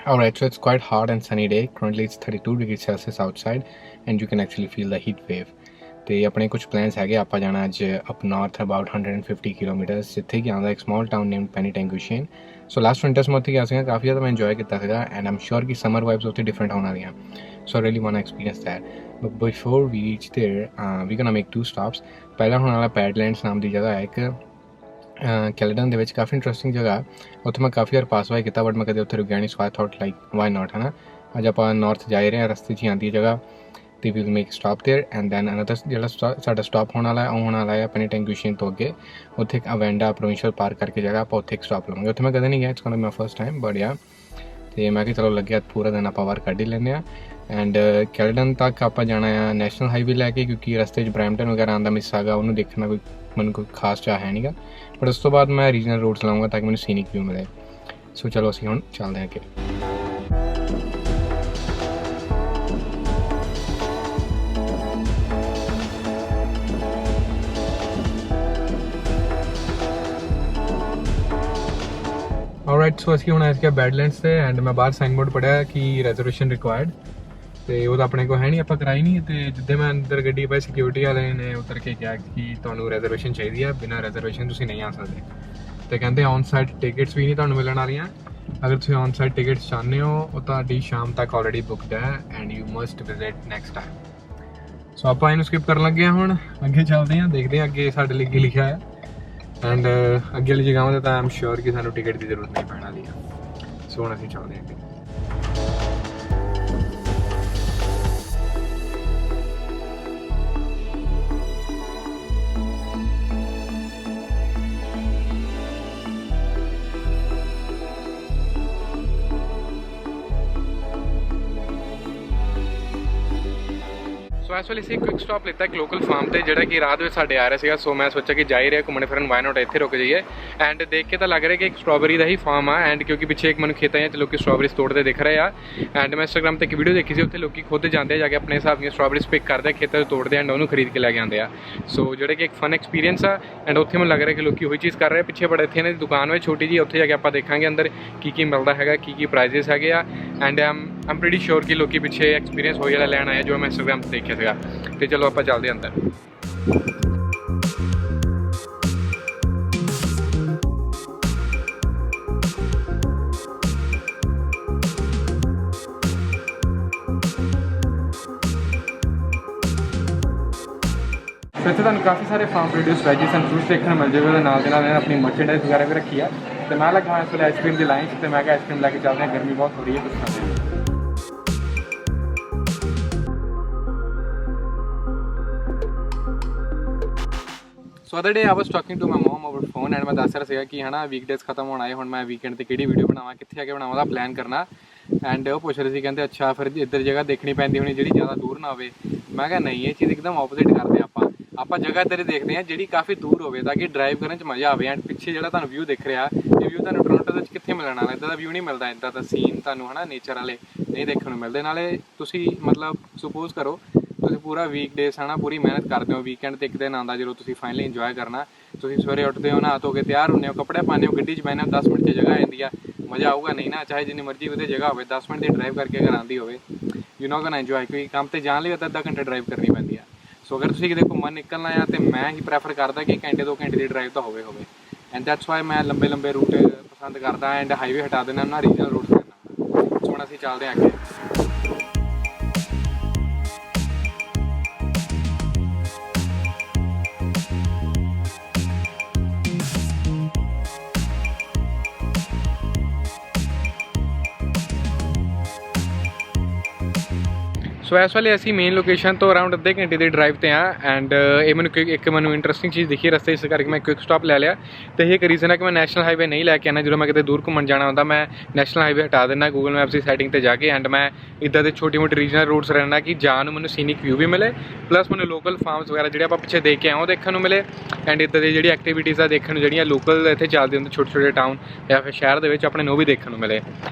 Alright, so it's quite hot and sunny day. Currently it's 32 degrees Celsius outside and you can actually feel the heat wave. ਤੇ ਆਪਣੇ ਕੁਝ plans ਹੈਗੇ ਆਪਾਂ ਜਾਣਾ ਅੱਜ up north about 150 kilometres ਜਿੱਥੇ ਕਿ ਆਉਂਦਾ ਇੱਕ ਸਮਾਲ ਟਾਊਨ ਨੇਮ ਪੈਨੀਟੈਂਗੂਸ਼ੀਅਨ। ਸੋ ਲਾਸਟ ਵਿੰਟਰਸ ਮੈਂ ਉੱਥੇ ਗਿਆ ਸੀਗਾ, ਕਾਫੀ ਜ਼ਿਆਦਾ ਮੈਂ ਇੰਜੋਏ ਕੀਤਾ ਸੀਗਾ ਐਂਡ ਆਮ ਸ਼ੋਰ ਕਿ ਸਮਰ ਵਾਈਬਸ ਉੱਥੇ ਡਿਫਰੈਂਟ ਹੋਣ ਵਾਲੀਆਂ। So I really want to experience that, but before we reach there we gonna make 2 stops. ਪਹਿਲਾ ਹੋਣ ਵਾਲਾ ਪੈਡਲੈਂਡਸ ਨਾਮ ਦੀ ਜਗ੍ਹਾ ਹੈ ਇੱਕ ਕੈਲੇਡਨ ਦੇ ਵਿੱਚ, ਕਾਫੀ ਇੰਟਰਸਟਿੰਗ ਜਗ੍ਹਾ। ਉੱਥੇ ਮੈਂ ਕਾਫੀ ਵਾਰ ਪਾਸ ਵਾਈ ਕੀਤਾ ਬਟ ਮੈਂ ਕਦੇ ਉੱਥੇ ਰੁਕਿਆ ਨਹੀਂ, so I thought like why not, ਹੈ ਨਾ। ਅੱਜ ਆਪਾਂ ਨਾਰਥ ਜਾ ਰਹੇ ਹਾਂ, ਰਸਤੇ 'ਚ ਹੀ ਆਉਂਦੀ ਜਗ੍ਹਾ ਤੇ we will make stop there and then another ਜਿਹੜਾ ਸਾਡਾ ਸਟਾਪ ਹੋਣ ਵਾਲਾ ਉਹ ਹੋਣ ਵਾਲਾ ਹੈ ਪੈਨੀਟੈਂਗੂਸ਼ੀਅਨ ਤੋਂ ਅੱਗੇ। ਉੱਥੇ ਇੱਕ ਅਵੈਂਡਾ ਪ੍ਰੋਵਿੰਸ਼ੀਅਲ ਪਾਰਕ ਕਰਕੇ ਜਗ੍ਹਾ, ਆਪਾਂ ਉੱਥੇ ਇੱਕ ਸਟਾਪ ਲਵਾਂਗੇ। ਉੱਥੇ ਮੈਂ ਕਦੇ ਨਹੀਂ ਗਿਆ, it's ਗੋਨਾ B my first time but ਯਾ। ਅਤੇ ਮੈਂ ਕਿਹਾ ਚਲੋ ਲੱਗਿਆ ਪੂਰਾ ਦਿਨ ਆਪਾਂ ਬਾਹਰ ਕੱਢ ਹੀ ਲੈਂਦੇ ਹਾਂ। ਐਂਡ ਕੈਲੇਡਨ ਤੱਕ ਆਪਾਂ ਜਾਣਾ ਆ ਨੈਸ਼ਨਲ ਹਾਈਵੇ ਲੈ ਕੇ, ਕਿਉਂਕਿ ਰਸਤੇ 'ਚ ਬਰੈਂਪਟਨ ਵਗੈਰਾ ਆਉਂਦਾ ਮਿਸਾਗਾ, ਉਹਨੂੰ ਦੇਖਣਾ ਮੈਨੂੰ ਕੋਈ ਖਾਸ ਚਾਹ ਹੈ ਨਹੀਂ ਗਾ। ਬਟ ਉਸ ਤੋਂ ਬਾਅਦ ਮੈਂ ਰੀਜਨਲ ਰੋਡਸ ਲਾਊਂਗਾ ਤਾਂ ਕਿ ਮੈਨੂੰ ਸੀਨਿਕ ਵਿਊ ਮਿਲੇ। ਸੋ ਚਲੋ ਅਸੀਂ ਹੁਣ ਚੱਲਦੇ ਹਾਂ ਅੱਗੇ। ਆਲਰਾਈਟ, ਸੋ ਅਸੀਂ ਹੁਣ ਆਏ ਸੀਗੇ ਬੈਡਲੈਂਡਸ 'ਤੇ ਐਂਡ ਮੈਂ ਬਾਹਰ ਸਾਈਨ ਬੋਰਡ ਪੜ੍ਹਿਆ ਕਿ ਰੈਜ਼ਰਵੇਸ਼ਨ ਰਿਕੁਆਇਰਡ, ਅਤੇ ਉਹ ਤਾਂ ਆਪਣੇ ਕੋਲ ਹੈ ਨਹੀਂ, ਆਪਾਂ ਕਰਾਈ ਨਹੀਂ। ਅਤੇ ਜਿੱਦਾਂ ਮੈਂ ਅੰਦਰ ਗੱਡੀ ਪਾਈ ਸਿਕਿਉਰਿਟੀ ਵਾਲੇ ਨੇ ਉਤਰ ਕੇ ਕਿਹਾ ਕਿ ਤੁਹਾਨੂੰ ਰੈਜ਼ਰਵੇਸ਼ਨ ਚਾਹੀਦੀ ਆ, ਬਿਨਾਂ ਰੈਜ਼ਰਵੇਸ਼ਨ ਤੁਸੀਂ ਨਹੀਂ ਆ ਸਕਦੇ। ਅਤੇ ਕਹਿੰਦੇ ਔਨ ਸਾਈਟ ਟਿਕਟਸ ਵੀ ਨਹੀਂ ਤੁਹਾਨੂੰ ਮਿਲਣ ਵਾਲੀਆਂ। ਅਗਰ ਤੁਸੀਂ ਔਨ ਸਾਈਟ ਟਿਕਟਸ ਚਾਹੁੰਦੇ ਹੋ ਉਹ ਤੁਹਾਡੀ ਸ਼ਾਮ ਤੱਕ ਆਲਰੇਡੀ ਬੁੱਕਡ ਹੈ and you must visit next time. So ਆਪਾਂ ਇਹਨੂੰ ਸਕਿਪ ਕਰਨ ਲੱਗੇ ਹਾਂ, ਹੁਣ ਅੱਗੇ ਚੱਲਦੇ ਹਾਂ, ਦੇਖਦੇ ਹਾਂ ਅੱਗੇ ਸਾਡੇ ਲਈ ਕੀ ਲਿਖਿਆ ਹੈ। ਐਂਡ ਅੱਗੇ ਵਾਲੀ ਜਗ੍ਹਾਵਾਂ 'ਤੇ ਤਾਂ ਆਈ ਐਮ ਸ਼ੋਰ ਕਿ ਸਾਨੂੰ ਟਿਕਟ ਦੀ ਜ਼ਰੂਰਤ ਨਹੀਂ ਪੈਣ ਵਾਲੀ ਆ। ਸੋ ਹੁਣ ਅਸੀਂ ਚੱਲਦੇ ਹਾਂ ਅੱਗੇ। ਸੋ ਇਸ ਵੇਲੇ ਅਸੀਂ ਕੁਇਕ ਸਟਾਪ ਲਿੱਤਾ ਇੱਕ ਲੋਕਲ ਫਾਰਮ 'ਤੇ, ਜਿਹੜਾ ਕਿ ਰਾਹ ਦੇ ਵਿੱਚ ਸਾਡੇ ਆ ਰਿਹਾ ਸੀਗਾ। ਸੋ ਮੈਂ ਸੋਚਿਆ ਕਿ ਜਾ ਹੀ ਰਿਹਾ ਘੁੰਮਣ ਫਿਰਨ, ਵਾਈ ਨਾਟ ਇੱਥੇ ਰੁਕ ਜਾਈਏ। ਐਂਡ ਦੇਖ ਕੇ ਤਾਂ ਲੱਗ ਰਿਹਾ ਕਿ ਇੱਕ ਸਟ੍ਰਾਬੇਰੀ ਦਾ ਹੀ ਫਾਰਮ ਆ, ਐਂਡ ਕਿਉਂਕਿ ਪਿੱਛੇ ਇੱਕ ਮੈਨੂੰ ਖੇਤਾਂ 'ਚ ਲੋਕ ਸਟ੍ਰਾਬੇਰੀਜ਼ ਤੋੜਦੇ ਦਿਖ ਰਹੇ ਆ। ਐਂਡ ਮੈਂ ਇੰਸਟਾਗ੍ਰਾਮ 'ਤੇ ਇੱਕ ਵੀਡੀਓ ਦੇਖੀ ਸੀ, ਉੱਥੇ ਲੋਕ ਖੁਦ ਜਾਂਦੇ ਜਾ ਕੇ ਆਪਣੇ ਹਿਸਾਬ ਦੀਆਂ ਸਟ੍ਰਾਬੇਰੀਜ਼ ਪਿਕ ਕਰਦੇ, ਖੇਤਾਂ 'ਚ ਤੋੜਦੇ ਐਂਡ ਉਹਨੂੰ ਖਰੀਦ ਕੇ ਲੈ ਕੇ ਆਉਂਦੇ ਆ। ਸੋ ਜਿਹੜੇ ਕਿ ਇੱਕ ਫਨ ਐਕਸਪੀਰੀਅੰਸ ਆ। ਐਂਡ ਉੱਥੇ ਮੈਨੂੰ ਲੱਗ ਰਿਹਾ ਕਿ ਲੋਕ ਉਹੀ ਚੀਜ਼ ਕਰ ਰਹੇ। ਪਿੱਛੇ ਬੜੇ ਇੱਥੇ ਇਹਨਾਂ ਦੀ ਦੁਕਾਨ ਵਿੱਚ ਛੋਟੀ ਜਿਹੀ, ਉੱਥੇ ਜਾ ਕੇ ਆਪਾਂ ਦੇਖਾਂਗੇ ਅੰਦਰ ਕੀ ਮਿਲਦਾ ਹੈਗਾ, ਕੀ ਪ੍ਰਾਈਜ਼ਸ ਹੈਗੇ ਆ। ਐਂਡ ਆਮ ਪ੍ਰੀਟੀ ਸ਼ੋਰ ਕਿ ਲੋਕ ਪਿੱਛੇ ਐਕਸਪੀਰੀਅੰਸ ਹੋਈ ਵਾਲਾ ਲੈਣ ਆਇਆ, ਜੋ ਮੈਂ ਇੰਸਟਾਗ੍ਰਾਮ 'ਤੇ ਦੇਖਿਆ ਸੀਗਾ। ਅਤੇ ਚਲੋ ਆਪਾਂ ਚੱਲਦੇ ਅੰਦਰ। ਇੱਥੇ ਤੁਹਾਨੂੰ ਕਾਫੀ ਸਾਰੇ ਫਾਰਮ ਪ੍ਰੋਡਿਊਸ ਵੈਜਿਸ ਐਂਡ ਫਰੂਟਸ ਦੇਖਣ ਨੂੰ ਮਿਲ ਜਾਵੇਗਾ। ਉਹਦੇ ਨਾਲ ਦੇ ਨਾਲ ਆਪਣੀ ਮਰਚੈਂਡਾਈਜ਼ ਵਗੈਰਾ ਵੀ ਰੱਖੀ ਆ। ਅਤੇ ਮੈਂ ਲੱਗਾ ਹੋਇਆ ਇਸ ਵੇਲੇ ਆਈਸਕ੍ਰੀਮ ਦੀ ਲਾਈਨ 'ਚ, ਅਤੇ ਮੈਂ ਕਿਹਾ ਆਈਸਕ੍ਰੀਮ ਲੈ ਕੇ ਚੱਲਦੇ ਹਾਂ, ਗਰਮੀ ਬਹੁਤ ਹੋ ਰਹੀ ਹੈ, ਕੁਛ ਖਾਂਦੇ ਹਾਂ। So other day I was talking to my mum over phone and ਮੈਂ ਦੱਸ ਰਿਹਾ ਸੀਗਾ ਕਿ ਹੈ ਨਾ ਵੀਕਡੇਜ਼ ਖਤਮ ਹੋਣ ਆਏ, ਹੁਣ ਮੈਂ ਵੀਕਐਂਡ 'ਤੇ ਕਿਹੜੀ ਵੀਡੀਓ ਬਣਾਵਾਂ, ਕਿੱਥੇ ਆ ਕੇ ਬਣਾਵਾਂ ਦਾ ਪਲਾਨ ਕਰਨਾ। ਐਂਡ ਉਹ ਪੁੱਛ ਰਹੇ ਸੀ, ਕਹਿੰਦੇ ਅੱਛਾ ਫਿਰ ਇੱਧਰ ਜਗ੍ਹਾ ਦੇਖਣੀ ਪੈਂਦੀ ਹੋਣੀ ਜਿਹੜੀ ਜ਼ਿਆਦਾ ਦੂਰ ਨਾ ਹੋਵੇ। ਮੈਂ ਕਿਹਾ ਨਹੀਂ, ਇਹ ਚੀਜ਼ ਇੱਕਦਮ ਆਪੋਜ਼ਿਟ ਕਰਦੇ ਆਪਾਂ ਜਗ੍ਹਾ ਇੱਧਰ ਦੇਖਦੇ ਹਾਂ ਜਿਹੜੀ ਕਾਫੀ ਦੂਰ ਹੋਵੇ ਤਾਂ ਕਿ ਡਰਾਈਵ ਕਰਨ 'ਚ ਮਜ਼ਾ ਆਵੇ। ਐਂਡ ਪਿੱਛੇ ਜਿਹੜਾ ਤੁਹਾਨੂੰ ਵਿਊ ਦਿਖ ਰਿਹਾ, ਇਹ ਵਿਊ ਤੁਹਾਨੂੰ ਟੋਰਾਂਟੋ ਵਿੱਚ ਕਿੱਥੇ ਮਿਲਣ ਵਾਲਾ, ਇੱਦਾਂ ਦਾ ਵਿਊ ਨਹੀਂ ਮਿਲਦਾ, ਇੱਦਾਂ ਦਾ ਸੀਨ ਤੁਹਾਨੂੰ ਹੈ ਨਾ ਨੇਚਰ ਵਾਲੇ ਨਹੀਂ ਦੇਖਣ ਨੂੰ ਮਿਲਦੇ। ਨਾਲੇ ਤੁਸੀਂ ਮਤਲਬ ਸਪੋਜ਼ ਕਰੋ ਤੁਸੀਂ ਪੂਰਾ ਵੀਕਡੇਜ਼ ਹੈ ਨਾ ਪੂਰੀ ਮਿਹਨਤ ਕਰਦੇ ਹੋ, ਵੀਕਐਂਡ 'ਤੇ ਇੱਕ ਦਿਨ ਆਉਂਦਾ ਜਦੋਂ ਤੁਸੀਂ ਫਾਈਨਲੀ ਇੰਜੋਏ ਕਰਨਾ। ਤੁਸੀਂ ਸਵੇਰੇ ਉੱਠਦੇ ਹੋ, ਨਹਾ ਧੋ ਕੇ ਤਿਆਰ ਹੁੰਦੇ ਹੋ, ਕੱਪੜੇ ਪਾਉਂਦੇ ਹੋ, ਗੱਡੀ 'ਚ ਬਹਿੰਦੇ ਹੋ, 10 ਮਿੰਟ 'ਚ ਜਗ੍ਹਾ ਆ ਜਾਂਦੀ ਆ, ਮਜ਼ਾ ਆਊਗਾ ਨਹੀਂ ਨਾ। ਚਾਹੇ ਜਿੰਨੀ ਮਰਜ਼ੀ ਵਧੀਆ ਜਗ੍ਹਾ ਹੋਵੇ, 10 ਮਿੰਟ ਦੀ ਡਰਾਈਵ ਕਰਕੇ ਅਗਰ ਆਉਂਦੀ ਹੋਵੇ, ਯੂ ਨੋ ਗੋਨਾ ਇੰਜੋਏ, ਕਿਉਂਕਿ ਕੰਮ 'ਤੇ ਜਾਣ ਲਈ ਅੱਧਾ ਘੰਟਾ ਡਰਾਈਵ ਕਰਨੀ ਪੈਂਦੀ ਆ। ਸੋ ਅਗਰ ਤੁਸੀਂ ਕਿਤੇ ਘੁੰਮਣ ਨਿਕਲਣਾ ਆ ਤਾਂ ਮੈਂ ਹੀ ਪ੍ਰੈਫਰ ਕਰਦਾ ਕਿ ਘੰਟੇ 2 ਘੰਟੇ ਦੀ ਡਰਾਈਵ ਤਾਂ ਹੋਵੇ। ਐਂਡ ਦੈਟਸ ਵਾਈ ਮੈਂ ਲੰਬੇ ਰੂਟ ਪਸੰਦ ਕਰਦਾ ਐਂਡ ਹਾਈਵੇ ਹਟਾ ਦੇਣਾ ਨਾ, ਰੀਜਨਲ ਰੂਟ ਕਰਨਾ। ਸੋ ਹੁਣ ਅਸੀਂ ਚੱਲਦੇ ਹਾਂ ਅੱਗੇ। ਸੋ ਇਸ ਵੇਲੇ ਅਸੀਂ ਮੇਨ ਲੋਕੇਸ਼ਨ ਤੋਂ ਅਰਾਊਂਡ ਅੱਧੇ ਘੰਟੇ ਦੀ ਡਰਾਈਵ 'ਤੇ ਹਾਂ। ਐਂਡ ਇਹ ਮੈਨੂੰ ਇੰਟਰਸਟਿੰਗ ਚੀਜ਼ ਦਿਖੀ ਰਸਤੇ, ਇਸ ਕਰਕੇ ਮੈਂ ਕੁਇਕ ਸਟਾਪ ਲੈ ਲਿਆ। ਅਤੇ ਇਹ ਇੱਕ ਰੀਜ਼ਨ ਹੈ ਕਿ ਮੈਂ ਨੈਸ਼ਨਲ ਹਾਈਵੇ ਨਹੀਂ ਲੈ ਕੇ ਆਉਣਾ। ਜਦੋਂ ਮੈਂ ਕਿਤੇ ਦੂਰ ਘੁੰਮਣ ਜਾਣਾ ਹੁੰਦਾ, ਮੈਂ ਨੈਸ਼ਨਲ ਹਾਈਵੇ ਹਟਾ ਦਿੰਦਾ ਗੂਗਲ ਮੈਪਸ ਦੀ ਸੈਟਿੰਗ 'ਤੇ ਜਾ ਕੇ। ਐਂਡ ਮੈਂ ਇੱਦਾਂ ਦੇ ਛੋਟੀ ਮੋਟੀ ਰੀਜਨਲ ਰੂਟਸ ਰਹਿਣਾ ਕਿ ਜਾਣ ਨੂੰ ਮੈਨੂੰ ਸੀਨਿਕ ਵਿਊ ਵੀ ਮਿਲੇ, ਪਲੱਸ ਮੈਨੂੰ ਲੋਕਲ ਫਾਰਮਸ ਵਗੈਰਾ ਜਿਹੜੇ ਆਪਾਂ ਪਿੱਛੇ ਦੇਖ ਕੇ ਆਏ ਉਹ ਦੇਖਣ ਨੂੰ ਮਿਲੇ। ਐਂਡ ਇੱਦਾਂ ਦੀ ਜਿਹੜੀ ਐਕਟੀਵਿਟੀਜ਼ ਆ ਦੇਖਣ ਨੂੰ, ਜਿਹੜੀਆਂ ਲੋਕਲ ਇੱਥੇ ਚੱਲਦੀ ਹੁੰਦੀ ਛੋਟੇ ਟਾਊਨ ਜਾਂ ਫਿਰ ਸ਼ਹਿਰ ਦੇ ਵਿੱਚ ਆਪਣੇ ਨੂੰ ਵੀ ਦੇਖਣ ਨੂੰ ਮਿਲੇ।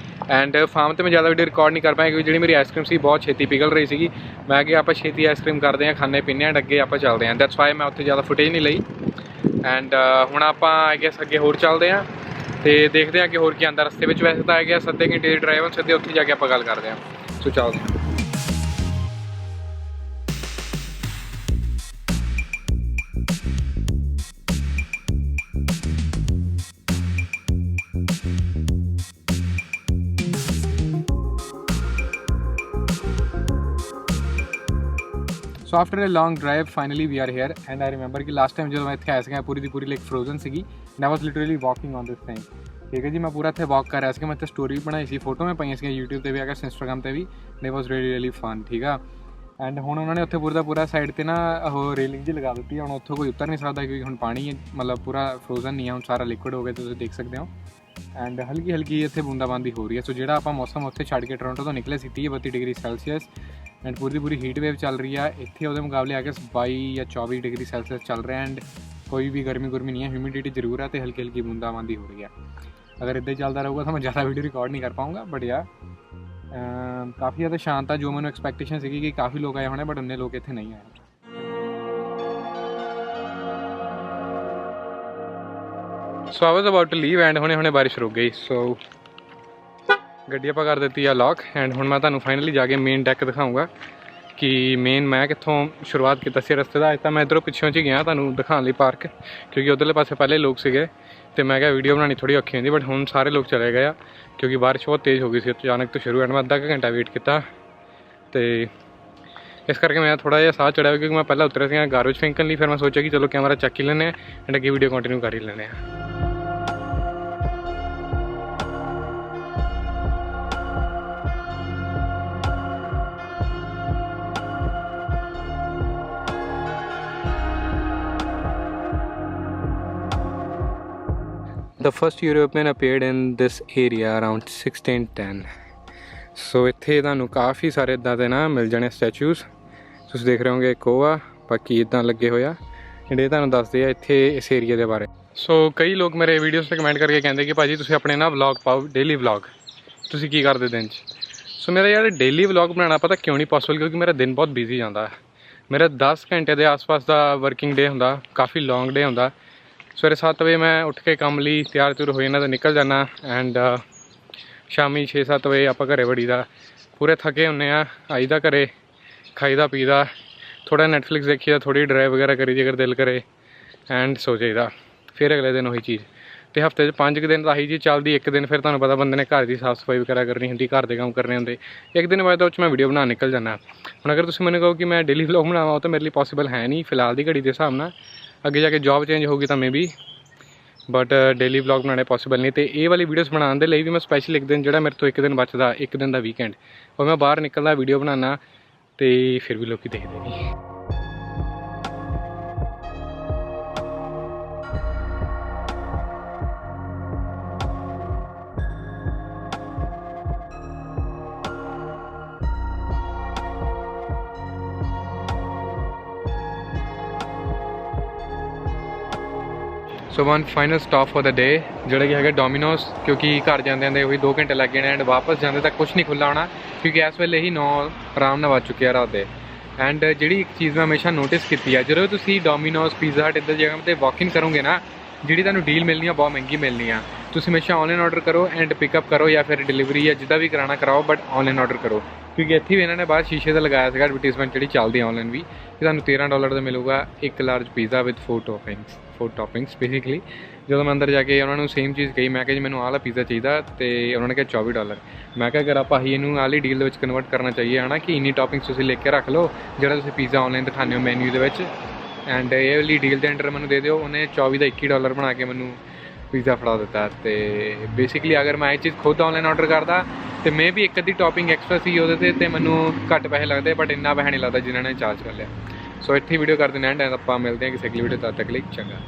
ਐਂਡ ਫਾਰਮ 'ਤੇ ਮੈਂ ਜ਼ਿਆਦਾ ਵੀਡੀਓ ਰਿਕਾਰਡ ਨਹੀਂ ਕਰ ਪਾਇਆ ਕਿਉਂਕਿ ਜਿਹੜੀ ਮੇਰੀ ਆਈਸਕ੍ਰੀਮ ਸੀ ਬਹੁਤ ਛੇਤੀ ਪਿਘਲ ਰਹੀ ਸੀਗੀ। ਮੈਂ ਕਿ ਆਪਾਂ ਛੇਤੀ ਆਈਸਕ੍ਰੀਮ ਕਰਦੇ ਹਾਂ, ਖਾਂਦੇ ਪੀਂਦੇ ਹਾਂ, ਅੱਗੇ ਆਪਾਂ ਚੱਲਦੇ ਹਾਂ। ਦੈਟਸ ਵਾਈ ਮੈਂ ਉੱਥੇ ਜ਼ਿਆਦਾ ਫੁਟੇਜ ਨਹੀਂ ਲਈ। ਐਂਡ ਹੁਣ ਆਪਾਂ ਆਈ ਗੈਸ ਅੱਗੇ ਹੋਰ ਚੱਲਦੇ ਹਾਂ। ਤੇ ਦੇਖਦੇ ਹਾਂ ਕਿ ਹੋਰ ਕੀ ਆਉਂਦਾ ਰਸਤੇ ਵਿੱਚ। ਵੈਸੇ ਤਾਂ ਆ ਗਿਆ 7 ਘੰਟੇ ਦੀ ਡਰਾਈਵ, ਸਿੱਧੇ ਉੱਥੇ ਜਾ ਕੇ ਆਪਾਂ ਗੱਲ ਕਰਦੇ ਹਾਂ। ਸੋ ਚੱਲਦੇ ਹਾਂ। So after a long drive finally we are here and I remember कि लास्ट टाइम जो मैं इतने आया था पूरी की पूरी लाइक फ्रोजन सी and I was literally walking on this thing. ठीक है जी, मैं पूरा इतने वॉक कर रहा था। मैं इतने स्टोरी भी बनाई सी, फोटो में पाई सी यूट्यूब पर भी आकर इंस्टाग्राम पर भी। दे वॉज रियली फन। ठीक है, एंड हुण उन्होंने उत्थे पूरा साइड पर ना वो रेलिंग जी लगा दी। हुण उत्थों कोई उतर नहीं सकता क्योंकि हुण पानी मतलब पूरा फ्रोजन नहीं है, हुण सारा लिक्विड हो गया, तुसीं देख सकते हो। एंड हल्की हल्की इत्थे बूंदाबांदी हो रही है। सो जो आप मौसम उत्थे छड़ के टोरंटो तो निकले सी 30-32 डिग्री सैल्सीयस एंड पूरी हीट वेव चल रही है। इत्थे उहदे मुकाबले आके 22 या 24 डिग्री सैल्सीयस चल रहा है एंड कोई भी गर्मी नहीं है, ह्यूमिडिटी जरूर है, तो हल्की हल्की बूंदाबांदी हो रही है। अगर इदा चलता रहूगा तो मैं ज़्यादा वीडियो रिकॉर्ड नहीं कर पाऊँगा, बट यार काफ़ी ज़्यादा शांत है। जो मैंने एक्सपैक्टेशन सी कि काफ़ी लोग आए होने, बट उन्ने लोग इत्थे नहीं आए। So I was about to leave and हुणे बारिश रुक गई। सो गड्डी आपां कर दी है लॉक एंड हुण मैं तुहानूं फाइनली जाके मेन डैक दिखाऊँगा कि मेन मैं कित्थों शुरुआत की सी रस्ते का। अज तो मैं इधरों पिछों च गया तुहानूं दिखाने लई पार्क, क्योंकि उधरले पासे पहले लोग सीगे तो मैं क्या वीडियो बनानी थोड़ी औखी होंदी, बट हुण सारे लोग चले गए क्योंकि बारिश बहुत तेज़ हो गई सी अचानक तो शुरू। एंड मैं आधा घंटा वेट किया तो इस करके मैं थोड़ा जिहा साह चढ़िया, क्योंकि मैं पहले उतरिया सी गार्बेज फेंकण लई। फिर मैं सोचा कि चलो कैमरा चक ही लैंदे एंड अगे वीडियो कंटिन्यू कर ही लैंदे। The first European appeared in this area around 1610. सो इत्थे तुहानूं काफ़ी सारे इदां दे ना मिल जाने स्टैचूज़। तुसीं देख रहे होंगे एक आ, बाकी इदां लगे हुए ਜਿਹੜੇ ਤੁਹਾਨੂੰ ਦੱਸਦੇ ਆ ਇੱਥੇ ਇਸ ਏਰੀਆ ਦੇ ਬਾਰੇ। ਸੋ ਕਈ ਲੋਕ ਮੇਰੇ ਵੀਡੀਓਜ਼ 'ਤੇ ਕਮੈਂਟ ਕਰਕੇ ਕਹਿੰਦੇ ਕਿ ਭਾਜੀ ਤੁਸੀਂ ਆਪਣੇ ਨਾ ਵਲੌਗ ਪਾਓ, ਡੇਲੀ ਵਲੌਗ, ਤੁਸੀਂ ਕੀ ਕਰਦੇ ਦਿਨ 'ਚ। ਸੋ ਮੇਰਾ ਯਾਰ ਡੇਲੀ ਵਲੌਗ ਬਣਾਉਣਾ ਪਤਾ ਕਿਉਂ ਨਹੀਂ ਪੋਸੀਬਲ, ਕਿਉਂਕਿ ਮੇਰਾ ਦਿਨ ਬਹੁਤ ਬਿਜ਼ੀ ਜਾਂਦਾ। ਮੇਰਾ 10 ਘੰਟੇ ਦੇ ਆਸ-ਪਾਸ ਦਾ ਵਰਕਿੰਗ ਡੇ ਹੁੰਦਾ, ਕਾफ़ੀ ਲੌਂਗ ਡੇ ਹੁੰਦਾ। ਸਵੇਰੇ 7 ਵਜੇ मैं उठ के काम ਲਈ ਤਿਆਰ ਤੁਰ ਹੋ ਜਾਂਦਾ, ਨਿਕਲ ਜਾਣਾ ਐਂਡ ਸ਼ਾਮੀ 6-7 ਵਜੇ ਆਪਾਂ ਘਰੇ ਵੜੀਦਾ। ਪੂਰੇ ਥਕੇ ਹੁੰਦੇ ਆ, ਆਈਦਾ ਘਰੇ, ਖਾਈਦਾ ਪੀਦਾ, ਥੋੜਾ ਨੈਟਫਲਿਕਸ ਦੇਖੀਦਾ, ਥੋੜੀ ਡਰਾਈਵ ਵਗੈਰਾ ਕਰੀ ਜੇ ਅਗਰ ਦਿਲ ਕਰੇ ਐਂਡ ਸੋ ਜਾਈਦਾ। ਫਿਰ ਅਗਲੇ ਦਿਨ ਉਹੀ ਚੀਜ਼। ਤੇ ਹਫਤੇ 'ਚ 5 ਦਿਨ ਤਾਂ ਆਹੀ ਚੀਜ਼ ਚੱਲਦੀ। ਇੱਕ ਦਿਨ ਫਿਰ ਤੁਹਾਨੂੰ ਪਤਾ ਬੰਦੇ ਨੇ ਘਰ ਦੀ ਸਾਫ਼ ਸਫਾਈ ਵਗੈਰਾ ਕਰਨੀ ਹੁੰਦੀ, ਘਰ ਦੇ ਕੰਮ ਕਰਨੇ ਹੁੰਦੇ। ਇੱਕ ਦਿਨ ਬਾਅਦ ਉਹ 'ਚ ਮੈਂ ਵੀਡੀਓ ਬਣਾਉਣ ਨਿਕਲ ਜਾਂਦਾ। ਹੁਣ ਅਗਰ ਤੁਸੀਂ ਮੈਨੂੰ ਕਹੋ ਕਿ ਮੈਂ ਡੇਲੀ ਵਲੌਗ ਬਣਾਵਾਂ, ਉਹ ਤਾਂ ਮੇਰੇ ਲਈ ਪੋਸੀਬਲ ਹੈ ਨਹੀਂ ਫਿਲਹਾਲ ਦੀ ਘੜੀ ਦੇ ਹਿਸਾਬ ਨਾਲ। ਅੱਗੇ ਜਾ ਕੇ ਜॉब चेंज होगी तो मे भी, बट डेली व्लॉग बनाने पॉसीबल नहीं। तो ये वाली वीडियोज़ बनाने के लिए भी मैं स्पैशल एक दिन जो मेरे तो एक दिन बचता, एक दिन का वीकेंड, और मैं बाहर निकलना वीडियो बनाना, तो फिर भी लोग देखते नहीं। So one final stop for the day जोड़ा कि है डोमिनोज, क्योंकि घर जाते वही 2 घंटे लग गए एंड वापस जाते तक कुछ नहीं खुला होना, क्योंकि इस वेले ही 9 आराम नाल बज चुके हैं रात के। एंड जी एक चीज़ मैं हमेशा नोटिस की है, जो तुम डोमिनोज पिज़्ज़ा हट इधर जगह पर वॉक इन करोगे ना, जी तुहानूं डील मिलनी है बहुत महंगी मिलनी है। तुम हमेशा ऑनलाइन ऑर्डर करो एंड पिकअप करो या फिर डिलीवरी या जिदा भी कराना कराओ, बट ऑनलाइन ऑर्डर करो, क्योंकि इत्थे भी इन्होंने बाहर शीशे से लगाया था एडवर्टीजमेंट जी चलती है ऑनलाइन भी, कि तुहानूं $13 का मिलूगा 1 large pizza with 4 toppings basically. जो मैं अंदर जाके उन्होंने सेम चीज़ कही, मैं जी मैंने आला पिज़्ज़ा चाहिए, तो उन्होंने कहा $24। मैं अगर आप ही इनू आली डील में कन्वर्ट करना चाहिए है ना, कि इन्नी टॉपिंग्स तुसीं लेके रख लो जो तुसीं पिज़्ज़ा ऑनलाइन दिखाने हो मैन्यू के, एंड ये वाली डील के अंडर मैंने दे दो। उन्हें 24 का $21 बना के मैंने पिज़्ज़ा फड़ा दिता। तो बेसिकली अगर मैं ये चीज़ खुद ऑनलाइन ऑर्डर करता तो मैं भी एक अद्धी टॉपिंग एक्सट्रा सी वो, तो मैनू घट पैसे लगते, बट इन्ना पैसा नहीं लगता जिन्होंने चार्ज कर लिया। सो इत्थे वीडियो कर देना एंड आप मिलते हैं किसी अगली वीडियो, तद तक लिए चंगा।